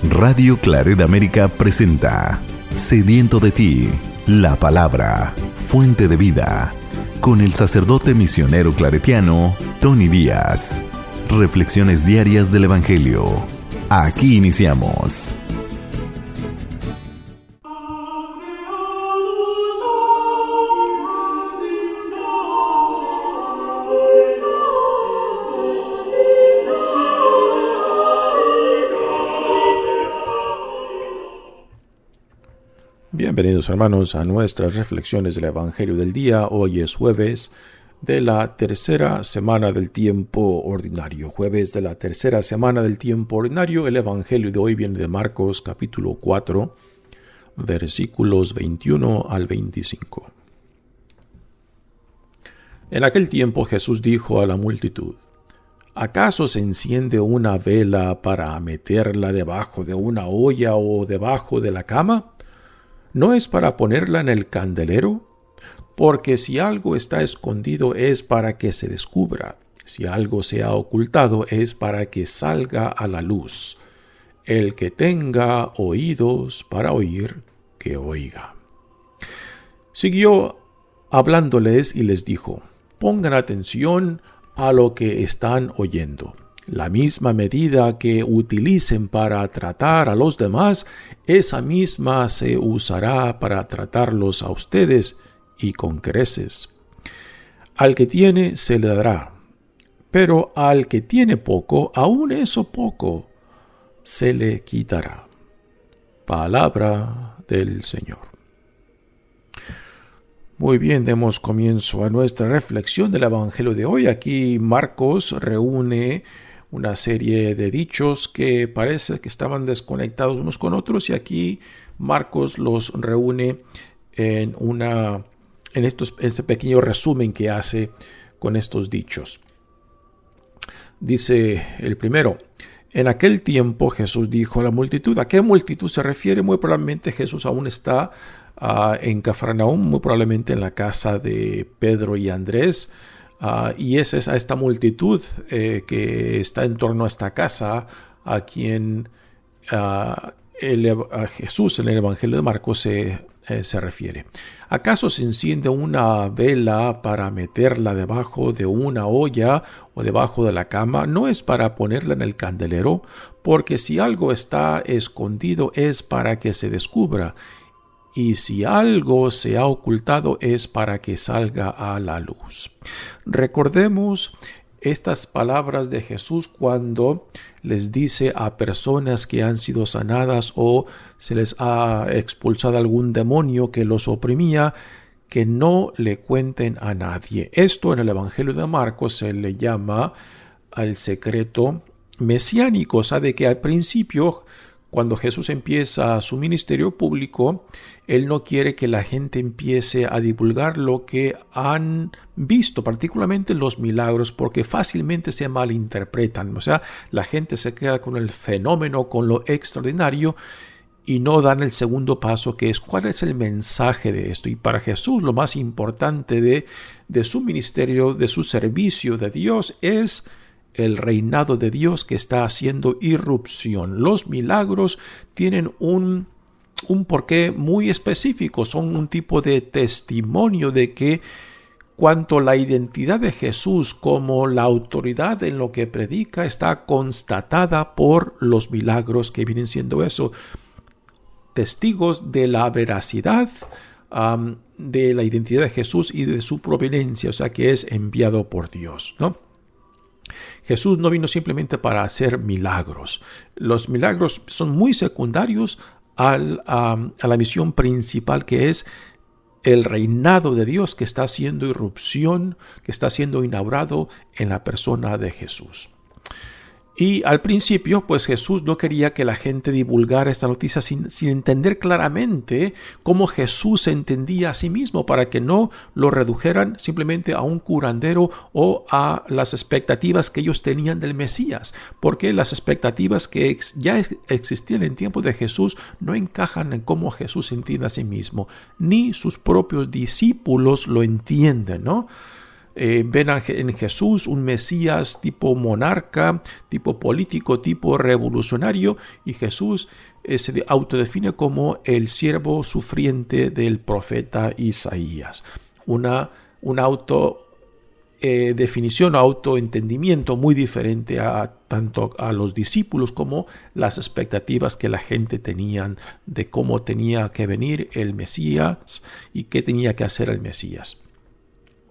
Radio Claret América presenta Sediento de ti, la palabra, fuente de vida, con el sacerdote misionero claretiano Tony Díaz. Reflexiones diarias del Evangelio. Aquí iniciamos. Bienvenidos hermanos a nuestras reflexiones del Evangelio del día. Hoy es jueves de la tercera semana del tiempo ordinario. Jueves de la tercera semana del tiempo ordinario. El Evangelio de hoy viene de Marcos capítulo 4, versículos 21 al 25. En aquel tiempo Jesús dijo a la multitud: ¿acaso se enciende una vela para meterla debajo de una olla o debajo de la cama? ¿No es para ponerla en el candelero? Porque si algo está escondido es para que se descubra. Si algo se ha ocultado es para que salga a la luz. El que tenga oídos para oír, que oiga. Siguió hablándoles y les dijo: pongan atención a lo que están oyendo. La misma medida que utilicen para tratar a los demás, esa misma se usará para tratarlos a ustedes, y con creces. Al que tiene se le dará, pero al que tiene poco, aun eso poco se le quitará. Palabra del Señor. Muy bien, demos comienzo a nuestra reflexión del Evangelio de hoy. Aquí Marcos reúne una serie de dichos que parece que estaban desconectados unos con otros, y aquí Marcos los reúne en este pequeño resumen que hace con estos dichos. Dice el primero: en aquel tiempo Jesús dijo a la multitud. ¿A qué multitud se refiere? Muy probablemente Jesús aún está en Cafarnaúm, muy probablemente en la casa de Pedro y Andrés. Y es a esta multitud que está en torno a esta casa a quien Jesús en el Evangelio de Marcos se refiere. ¿Acaso se enciende una vela para meterla debajo de una olla o debajo de la cama? ¿No es para ponerla en el candelero? Porque si algo está escondido es para que se descubra, y si algo se ha ocultado es para que salga a la luz. Recordemos estas palabras de Jesús cuando les dice a personas que han sido sanadas o se les ha expulsado algún demonio que los oprimía, que no le cuenten a nadie. Esto en el Evangelio de Marcos se le llama el secreto mesiánico. Sabe que al principio, cuando Jesús empieza su ministerio público, Él no quiere que la gente empiece a divulgar lo que han visto, particularmente los milagros, porque fácilmente se malinterpretan. O sea, la gente se queda con el fenómeno, con lo extraordinario, y no dan el segundo paso, que es cuál es el mensaje de esto. Y para Jesús lo más importante de su ministerio, de su servicio de Dios, es el reinado de Dios que está haciendo irrupción. Los milagros tienen un porqué muy específico, son un tipo de testimonio de que cuanto la identidad de Jesús como la autoridad en lo que predica está constatada por los milagros, que vienen siendo eso, testigos de la veracidad de la identidad de Jesús y de su providencia, o sea que es enviado por Dios, ¿no? Jesús no vino simplemente para hacer milagros. Los milagros son muy secundarios a la misión principal, que es el reinado de Dios que está haciendo irrupción, que está siendo inaugurado en la persona de Jesús. Y al principio, pues Jesús no quería que la gente divulgara esta noticia sin entender claramente cómo Jesús se entendía a sí mismo, para que no lo redujeran simplemente a un curandero o a las expectativas que ellos tenían del Mesías, porque las expectativas que ya existían en tiempo de Jesús no encajan en cómo Jesús se entiende a sí mismo, ni sus propios discípulos lo entienden, ¿no? ven en Jesús un Mesías tipo monarca, tipo político, tipo revolucionario, y Jesús se autodefine como el siervo sufriente del profeta Isaías. Una definición o autoentendimiento muy diferente tanto a los discípulos como las expectativas que la gente tenían de cómo tenía que venir el Mesías y qué tenía que hacer el Mesías.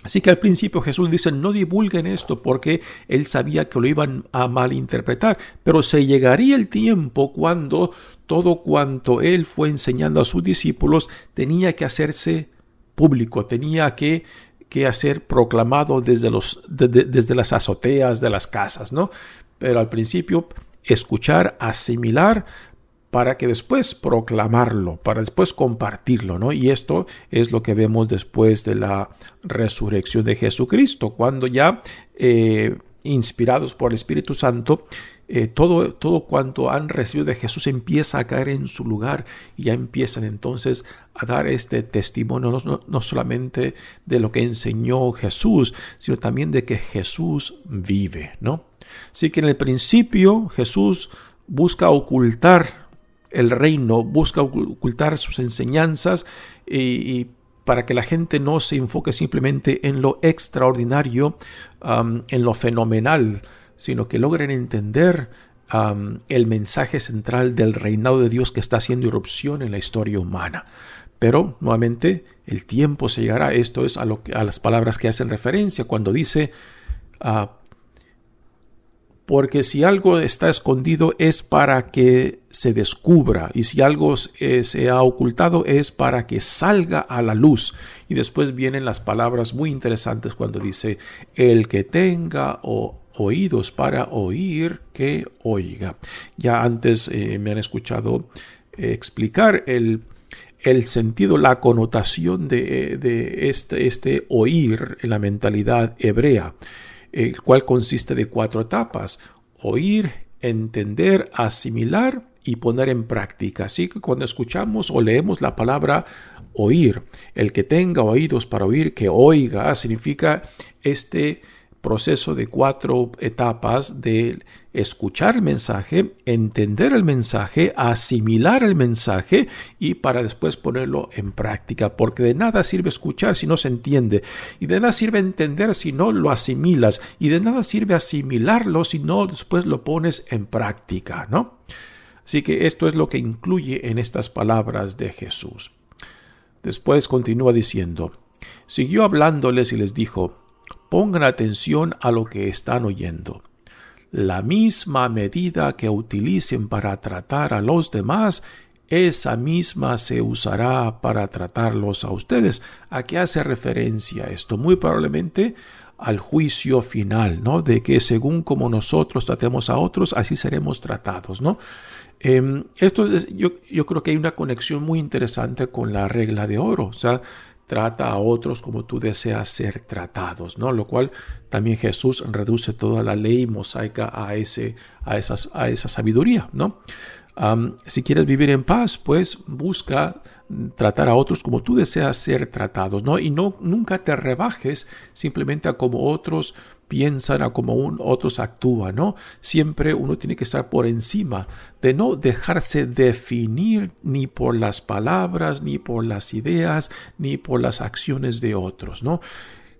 Así que al principio Jesús dice, no divulguen esto, porque él sabía que lo iban a malinterpretar, pero se llegaría el tiempo cuando todo cuanto él fue enseñando a sus discípulos tenía que hacerse público, tenía que hacer proclamado desde las azoteas de las casas, ¿no? Pero al principio escuchar, asimilar, para que después proclamarlo, para después compartirlo, ¿no? Y esto es lo que vemos después de la resurrección de Jesucristo, cuando ya inspirados por el Espíritu Santo, todo cuanto han recibido de Jesús empieza a caer en su lugar y ya empiezan entonces a dar este testimonio no solamente de lo que enseñó Jesús, sino también de que Jesús vive, ¿no? Así que en el principio Jesús busca ocultar el reino, busca ocultar sus enseñanzas y para que la gente no se enfoque simplemente en lo extraordinario, en lo fenomenal, sino que logren entender el mensaje central del reinado de Dios que está haciendo irrupción en la historia humana. Pero, nuevamente, el tiempo se llegará. Esto es a las palabras que hacen referencia cuando dice, porque si algo está escondido es para que se descubra, y si algo se ha ocultado es para que salga a la luz. Y después vienen las palabras muy interesantes cuando dice, el que tenga oídos para oír, que oiga. Ya antes me han escuchado explicar el sentido, la connotación de este oír en la mentalidad hebrea, el cual consiste de 4 etapas: oír, entender, asimilar y poner en práctica. Así que cuando escuchamos o leemos la palabra oír, el que tenga oídos para oír, que oiga, significa este proceso de 4 etapas de escuchar el mensaje, entender el mensaje, asimilar el mensaje y para después ponerlo en práctica, porque de nada sirve escuchar si no se entiende, y de nada sirve entender si no lo asimilas, y de nada sirve asimilarlo si no después lo pones en práctica, ¿no? Así que esto es lo que incluye en estas palabras de Jesús. Después continúa diciendo, siguió hablándoles y les dijo, pongan atención a lo que están oyendo. La misma medida que utilicen para tratar a los demás, esa misma se usará para tratarlos a ustedes. ¿A qué hace referencia esto? Muy probablemente al juicio final, ¿no? De que según como nosotros tratemos a otros, así seremos tratados, ¿no? Yo creo que hay una conexión muy interesante con la regla de oro, o sea, trata a otros como tú deseas ser tratados, ¿no? Lo cual también Jesús reduce toda la ley mosaica a esa sabiduría, ¿no? Si quieres vivir en paz, pues busca tratar a otros como tú deseas ser tratados, ¿no? Y nunca te rebajes simplemente a como otros piensan, a como otros actúan, ¿no? Siempre uno tiene que estar por encima de no dejarse definir ni por las palabras, ni por las ideas, ni por las acciones de otros, ¿no?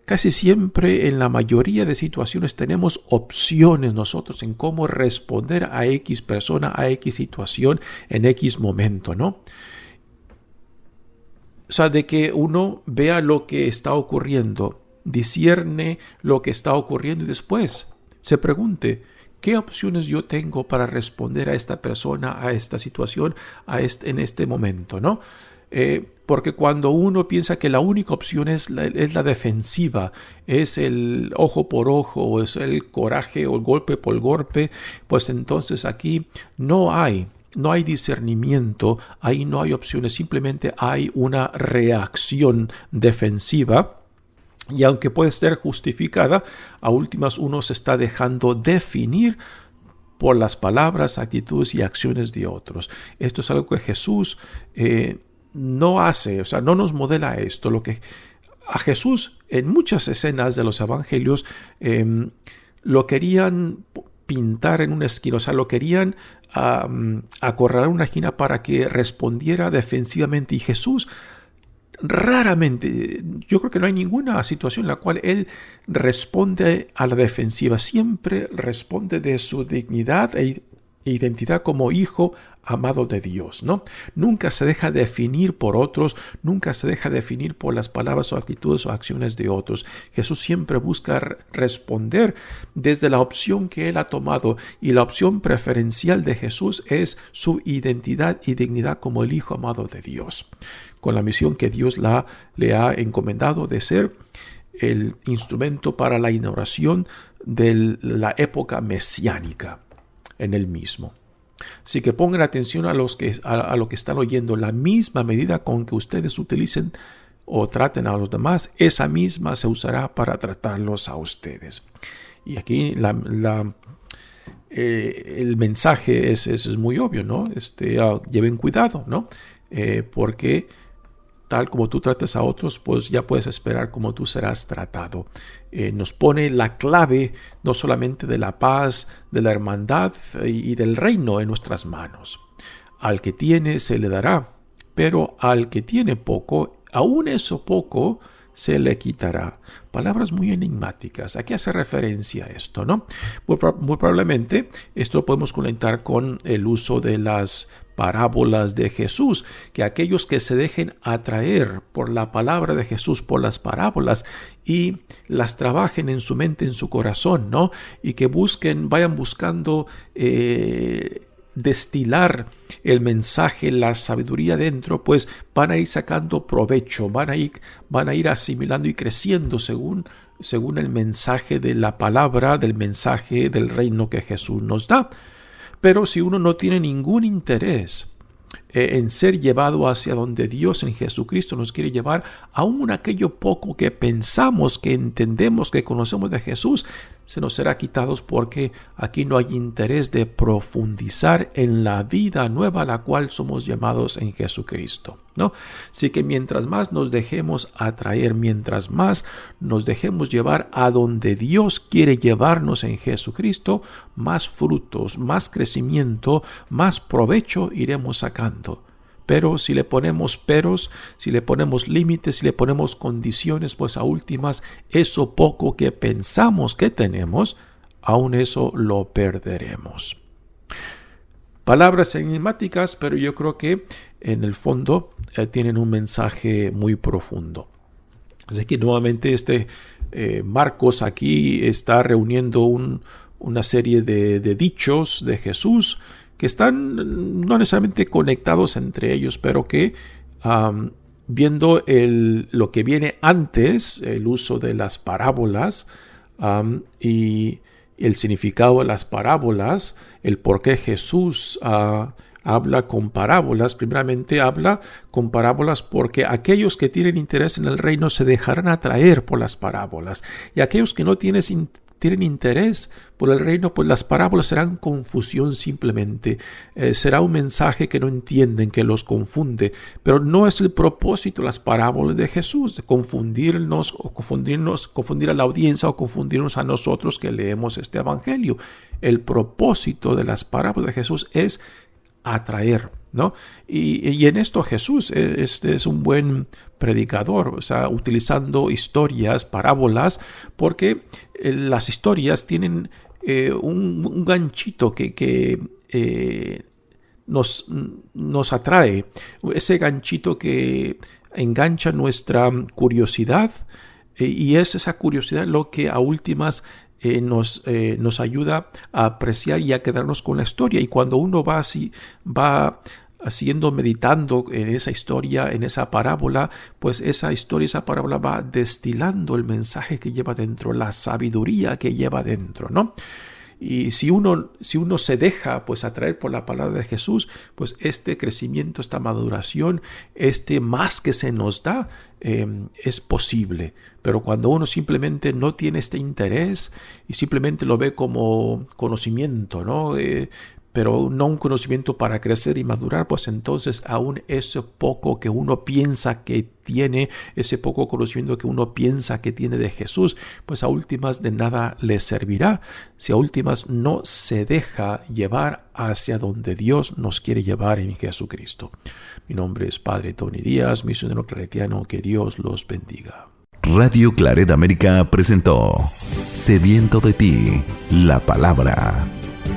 Casi siempre en la mayoría de situaciones tenemos opciones nosotros en cómo responder a X persona, a X situación, en X momento, ¿no? O sea, de que uno vea lo que está ocurriendo, discierne lo que está ocurriendo y después se pregunte, ¿qué opciones yo tengo para responder a esta persona, a esta situación, en este momento, ¿no? Porque cuando uno piensa que la única opción es la defensiva, es el ojo por ojo, o es el coraje o el golpe por golpe, pues entonces aquí no hay discernimiento, ahí no hay opciones, simplemente hay una reacción defensiva. Y aunque puede ser justificada, a últimas uno se está dejando definir por las palabras, actitudes y acciones de otros. Esto es algo que Jesús no hace, o sea, no nos modela esto. Lo que A Jesús, en muchas escenas de los evangelios, lo querían pintar en una esquina, o sea, lo querían acorralar en una esquina para que respondiera defensivamente. Y Jesús raramente, yo creo que no hay ninguna situación en la cual Él responde a la defensiva. Siempre responde de su dignidad e identidad como hijo amado de Dios, ¿no? Nunca se deja definir por otros, nunca se deja definir por las palabras o actitudes o acciones de otros. Jesús siempre busca responder desde la opción que Él ha tomado, y la opción preferencial de Jesús es su identidad y dignidad como el hijo amado de Dios, con la misión que Dios le ha encomendado de ser el instrumento para la inauguración de la época mesiánica en Él mismo. Así que pongan atención a lo que están oyendo. La misma medida con que ustedes utilicen o traten a los demás, esa misma se usará para tratarlos a ustedes. Y aquí el mensaje es muy obvio, ¿no? Lleven cuidado, ¿no? Porque tal como tú trates a otros, pues ya puedes esperar cómo tú serás tratado. Nos pone la clave no solamente de la paz, de la hermandad y del reino en nuestras manos. Al que tiene se le dará, pero al que tiene poco, aún eso poco se le quitará. Palabras muy enigmáticas. ¿A qué hace referencia esto, no? Muy probablemente esto lo podemos conectar con el uso de las parábolas de Jesús, que aquellos que se dejen atraer por la palabra de Jesús, por las parábolas, y las trabajen en su mente, en su corazón, ¿no? Y que vayan buscando destilar el mensaje, la sabiduría dentro, pues van a ir sacando provecho, van a ir asimilando y creciendo según el mensaje de la palabra, del mensaje del reino que Jesús nos da. Pero si uno no tiene ningún interés en ser llevado hacia donde Dios en Jesucristo nos quiere llevar, aún aquello poco que pensamos, que entendemos, que conocemos de Jesús, se nos será quitados, porque aquí no hay interés de profundizar en la vida nueva a la cual somos llamados en Jesucristo, ¿no? Así que mientras más nos dejemos atraer, mientras más nos dejemos llevar a donde Dios quiere llevarnos en Jesucristo, más frutos, más crecimiento, más provecho iremos sacando. Pero si le ponemos peros, si le ponemos límites, si le ponemos condiciones, pues a últimas, eso poco que pensamos que tenemos, aún eso lo perderemos. Palabras enigmáticas, pero yo creo que en el fondo tienen un mensaje muy profundo. Así que nuevamente Marcos aquí está reuniendo una serie de dichos de Jesús que están no necesariamente conectados entre ellos, pero que viendo lo que viene antes, el uso de las parábolas y el significado de las parábolas, el por qué Jesús habla con parábolas. Primeramente habla con parábolas porque aquellos que tienen interés en el reino se dejarán atraer por las parábolas, y aquellos que no tienen interés por el reino, pues las parábolas serán confusión simplemente. Será un mensaje que no entienden, que los confunde. Pero no es el propósito de las parábolas de Jesús, de confundir a la audiencia o confundirnos a nosotros que leemos este evangelio. El propósito de las parábolas de Jesús es atraer, ¿no? Y en esto Jesús es un buen predicador, o sea, utilizando historias, parábolas, porque las historias tienen un ganchito que nos atrae, ese ganchito que engancha nuestra curiosidad, y es esa curiosidad lo que a últimas nos ayuda a apreciar y a quedarnos con la historia. Y cuando uno va meditando en esa historia, en esa parábola, pues esa historia, esa parábola va destilando el mensaje que lleva dentro, la sabiduría que lleva dentro, ¿no? Y si uno se deja pues atraer por la palabra de Jesús, pues este crecimiento, esta maduración, más que se nos da, es posible. Pero cuando uno simplemente no tiene este interés y simplemente lo ve como conocimiento, ¿no? pero no un conocimiento para crecer y madurar, pues entonces aún ese poco que uno piensa que tiene, ese poco conocimiento que uno piensa que tiene de Jesús, pues a últimas de nada le servirá si a últimas no se deja llevar hacia donde Dios nos quiere llevar en Jesucristo. Mi nombre es Padre Tony Díaz, misionero claretiano. Que Dios los bendiga. Radio Claret América presentó Sediento de ti, la palabra.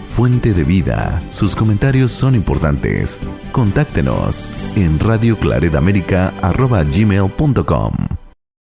Fuente de vida. Sus comentarios son importantes. Contáctenos en radioclaretamerica@gmail.com.